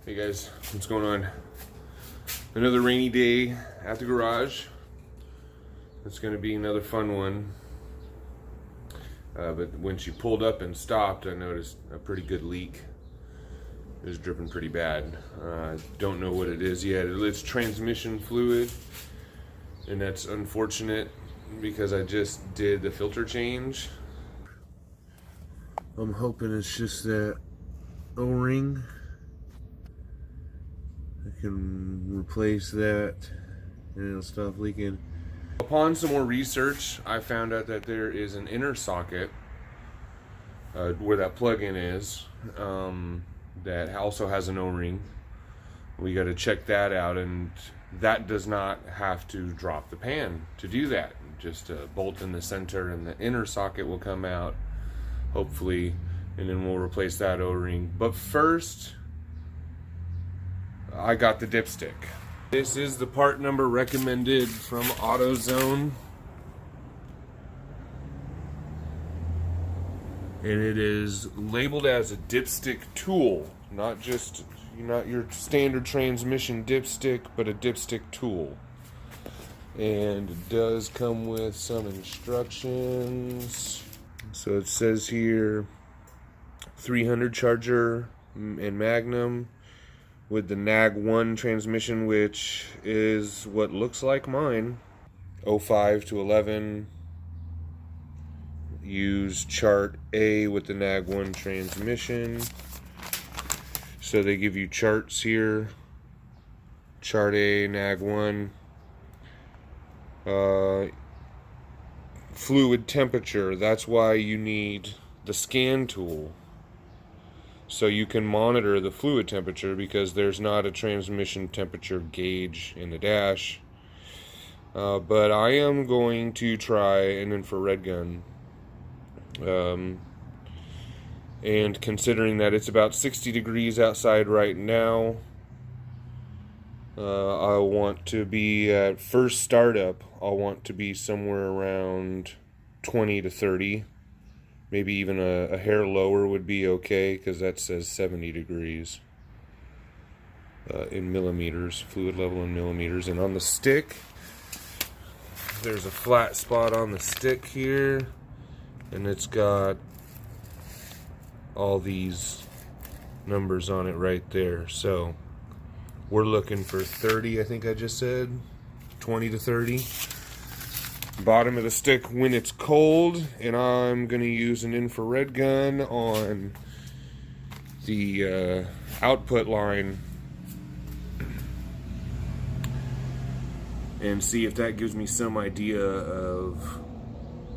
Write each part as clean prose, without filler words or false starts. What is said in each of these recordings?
Hey guys, what's going on? Another rainy day at the garage. It's going to be another fun one. But when she pulled up and stopped, I noticed a pretty good leak. It was dripping pretty bad. Don't know what it is yet. It's transmission fluid, and that's unfortunate because I just did the filter change. I'm hoping it's just that O-ring. I can replace that and it'll stop leaking. Upon some more research, I found out that there is an inner socket where that plug-in is that also has an O-ring. We got to check that out, and that does not have to drop the pan to do that. Just a bolt in the center and the inner socket will come out, hopefully, and then we'll replace that O-ring. But first, I got the dipstick. This is the part number recommended from AutoZone. And it is labeled as a dipstick tool, not your standard transmission dipstick, but a dipstick tool. And it does come with some instructions. So it says here 300 charger and Magnum with the NAG1 transmission, which is what looks like mine. 05 to 11. Use chart A with the NAG1 transmission. So they give you charts here. Chart A, NAG1. Fluid temperature. That's why you need the scan tool, so you can monitor the fluid temperature, because there's not a transmission temperature gauge in the dash. But I am going to try an infrared gun. And considering that it's about 60 degrees outside right now, I want to be at first startup, I'll want to be somewhere around 20 to 30. Maybe even a hair lower would be okay, because that says 70 degrees in millimeters, fluid level in millimeters. And on the stick, there's a flat spot on the stick here, and it's got all these numbers on it right there. So we're looking for 30, I think I just said, 20 to 30. Bottom of the stick when it's cold, and I'm going to use an infrared gun on the output line and see if that gives me some idea of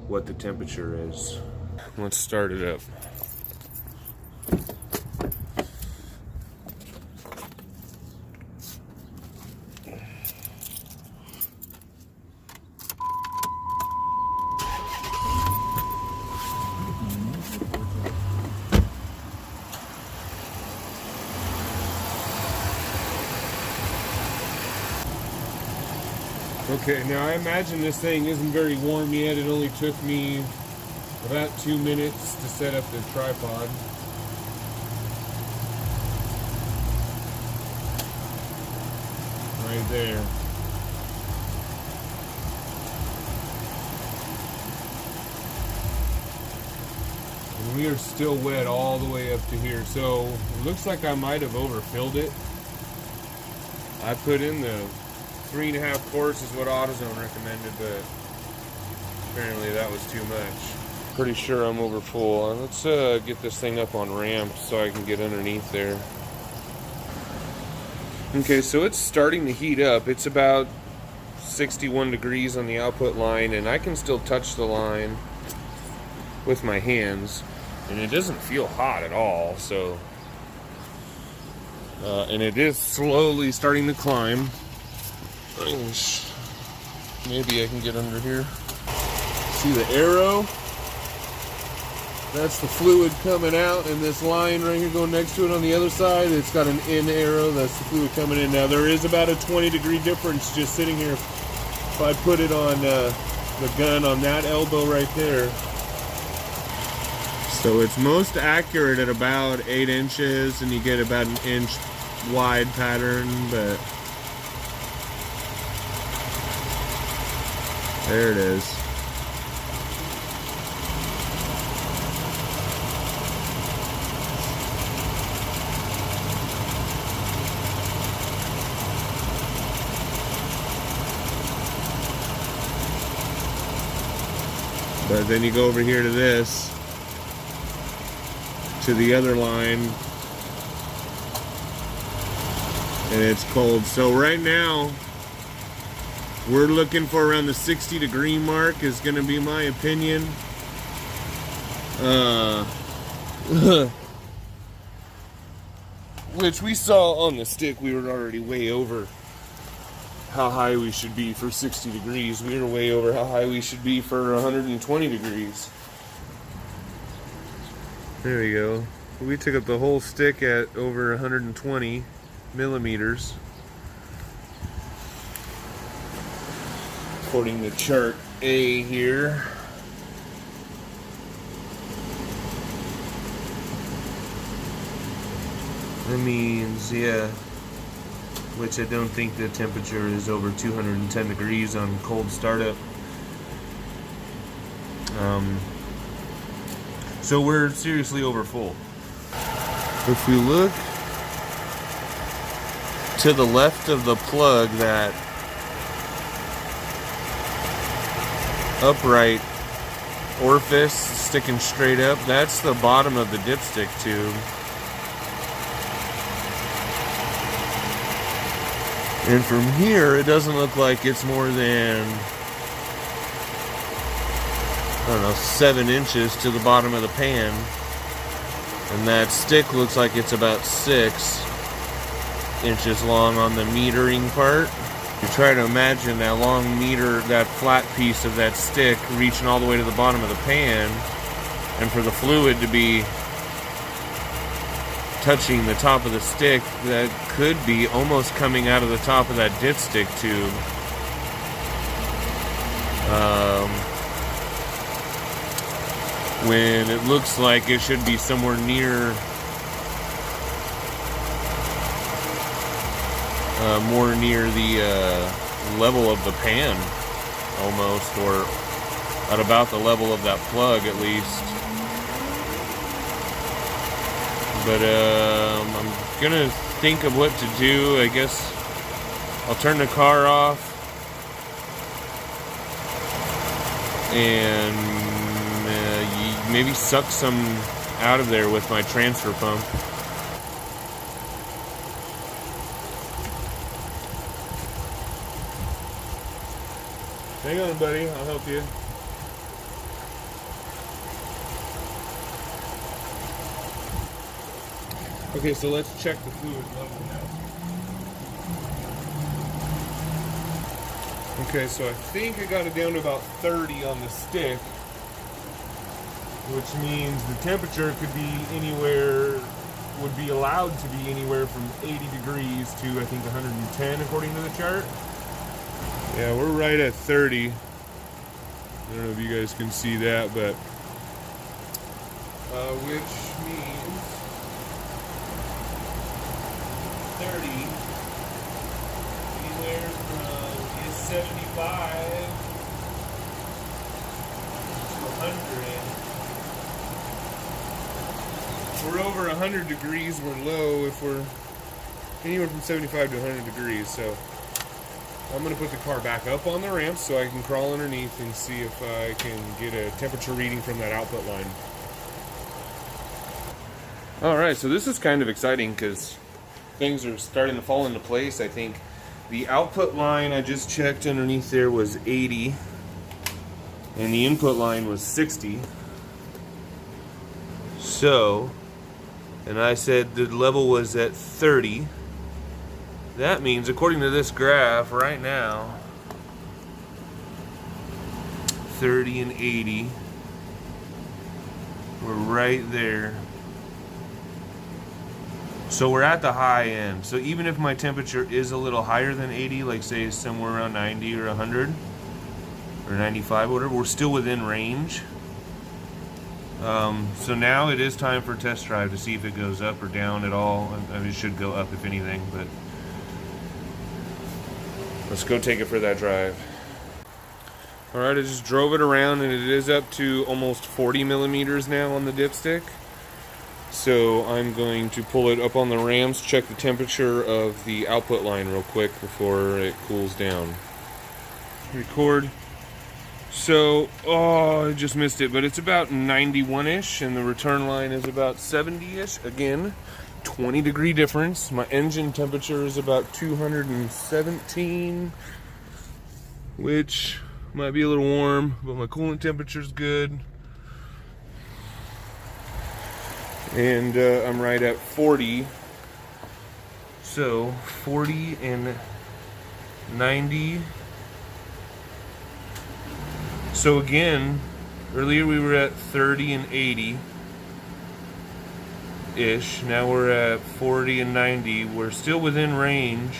what the temperature is. Let's start it up. Okay, now I imagine this thing isn't very warm yet. It only took me about 2 minutes to set up the tripod. Right there. And we are still wet all the way up to here. So it looks like I might have overfilled it. I put in the 3.5 quarts is what AutoZone recommended, but apparently that was too much. Pretty sure I'm over full. Let's get this thing up on ramp so I can get underneath there. Okay, so it's starting to heat up. It's about 61 degrees on the output line, and I can still touch the line with my hands, and it doesn't feel hot at all. So, and it is slowly starting to climb. Maybe I can get under here. See the arrow? That's the fluid coming out, and this line right here going next to it on the other side, it's got an in arrow. That's the fluid coming in. Now there is about a 20-degree difference just sitting here. If I put it on the gun on that elbow right there. So it's most accurate at about 8 inches, and you get about an inch wide pattern, but there it is. But then you go over here to this, to the other line, and it's cold. So right now, we're looking for around the 60-degree mark is going to be my opinion. Which we saw on the stick, we were already way over how high we should be for 60 degrees. We were way over how high we should be for 120 degrees. There we go. We took up the whole stick at over 120 millimeters. According to chart A here. That means, yeah, which I don't think the temperature is over 210 degrees on cold startup. So we're seriously over full. If we look to the left of the plug, that upright orifice sticking straight up, that's the bottom of the dipstick tube. And from here, it doesn't look like it's more than, I don't know, 7 inches to the bottom of the pan. And that stick looks like it's about 6 inches long on the metering part. You try to imagine that long meter, that flat piece of that stick reaching all the way to the bottom of the pan, and for the fluid to be touching the top of the stick, that could be almost coming out of the top of that dipstick tube. When it looks like it should be somewhere near, more near the level of the pan, almost, or at about the level of that plug at least. But I'm gonna think of what to do. I guess I'll turn the car off and maybe suck some out of there with my transfer pump. Hang on, buddy, I'll help you. Okay, so let's check the fluid level now. Okay, so I think I got it down to about 30 on the stick, which means the temperature could be anywhere, would be allowed to be anywhere from 80 degrees to I think 110 according to the chart. Yeah, we're right at 30. I don't know if you guys can see that, but which means 30 anywhere from 75 to 100. We're over 100 degrees, we're low if we're anywhere from 75 to 100 degrees. So I'm going to put the car back up on the ramp so I can crawl underneath and see if I can get a temperature reading from that output line. Alright, so this is kind of exciting because things are starting to fall into place. I think the output line I just checked underneath there was 80 and the input line was 60. So, and I said the level was at 30. That means, according to this graph right now, 30 and 80, we're right there. So we're at the high end. So even if my temperature is a little higher than 80, like say somewhere around 90 or 100 or 95, whatever, we're still within range. So now it is time for a test drive to see if it goes up or down at all. I mean, it should go up if anything, but let's go take it for that drive. Alright, I just drove it around and it is up to almost 40 millimeters now on the dipstick. So I'm going to pull it up on the rams, check the temperature of the output line real quick before it cools down. Record. So, oh, I just missed it, but it's about 91-ish, and the return line is about 70-ish. Again, 20-degree difference. My engine temperature is about 217, which might be a little warm, but my coolant temperature is good. And I'm right at 40. So, 40 and 90. So again, earlier we were at 30 and 80-ish. Now we're at 40 and 90. We're still within range.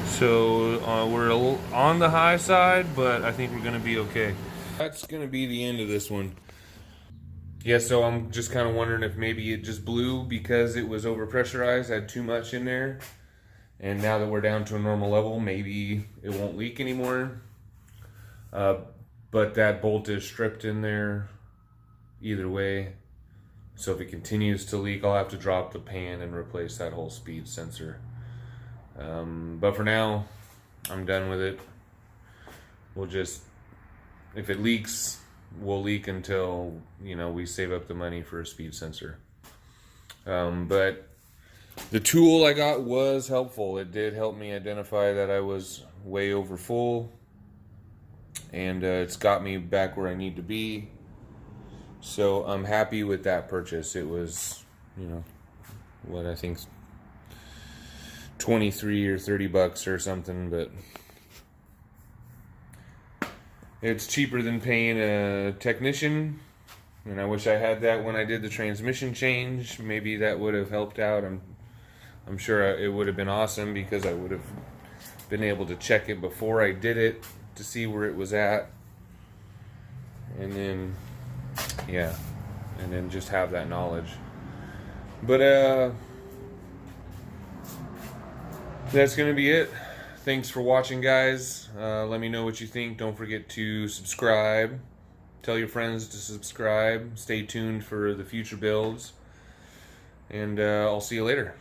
So we're on the high side, but I think we're going to be okay. That's going to be the end of this one. Yeah, so I'm just kind of wondering if maybe it just blew because it was overpressurized, had too much in there. And now that we're down to a normal level, maybe it won't leak anymore. But that bolt is stripped in there either way. So if it continues to leak, I'll have to drop the pan and replace that whole speed sensor. But for now, I'm done with it. We'll just, if it leaks, we'll leak until, you know, we save up the money for a speed sensor. But the tool I got was helpful. It did help me identify that I was way over full, and it's got me back where I need to be. So I'm happy with that purchase. It was, you know, what I think 23 or 30 bucks or something, but it's cheaper than paying a technician. And I wish I had that when I did the transmission change. Maybe that would have helped out. I'm sure it would have been awesome because I would have been able to check it before I did it to see where it was at. And then, yeah, and then just have that knowledge. But that's going to be it. Thanks for watching, guys. Let me know what you think. Don't forget to subscribe. Tell your friends to subscribe. Stay tuned for the future builds. And I'll see you later.